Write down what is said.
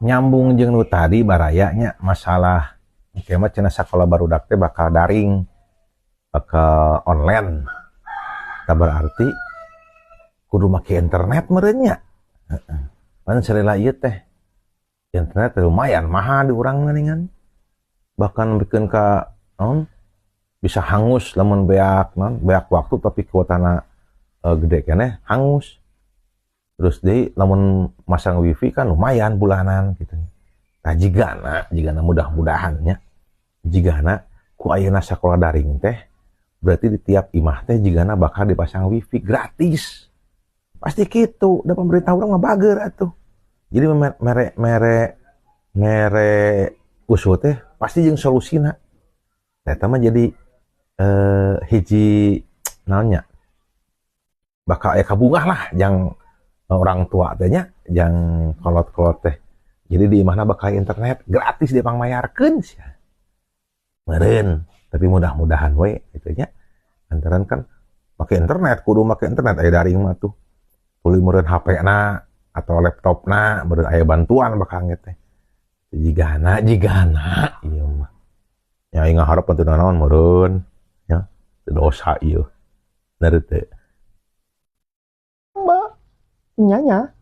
nyambung jeung nu tadi barayanya masalah ieu mah cenah sakola barudak teh bakal daring, bakal online. Tah berarti kudu make internet meureun nya. Heeh. Pan salila ieu teh internet lumayan mahal di urang geuningan. Bahkan bikin ka naon bisa hangus lamun beak waktu tapi kuotana gede keneh hangus. Terus deui lamun masang wifi kan lumayan bulanan gitu. Nah jigana mudah-mudahan nya jigana ku ayeuna sakola daring teh berarti di tiap imah teh jigana bakal dipasang wifi gratis. Pasti gitu, da pemerintah urang mah bager atuh. Jadi mere usul teh pasti jeung solusina. Eta mah jadi hiji naonnya bakal aya kabungah lah yang orang tua teh nya yang kolot-kolot teh. Jadi di imahna bakal internet gratis dia pangmayarkeun sia. Meureun, tapi mudah-mudahan we gitu nya. Antaran kan pakai internet, kudu make internet aya daring mah tuh. Tuluy meureun HP-na atau laptopna meureun aya bantuan bakal teh. Jigana ieu mah. Nya aing ngaharep teu naon meureun nya. Dosa ieu. Dari teh. Mbak, nyanya.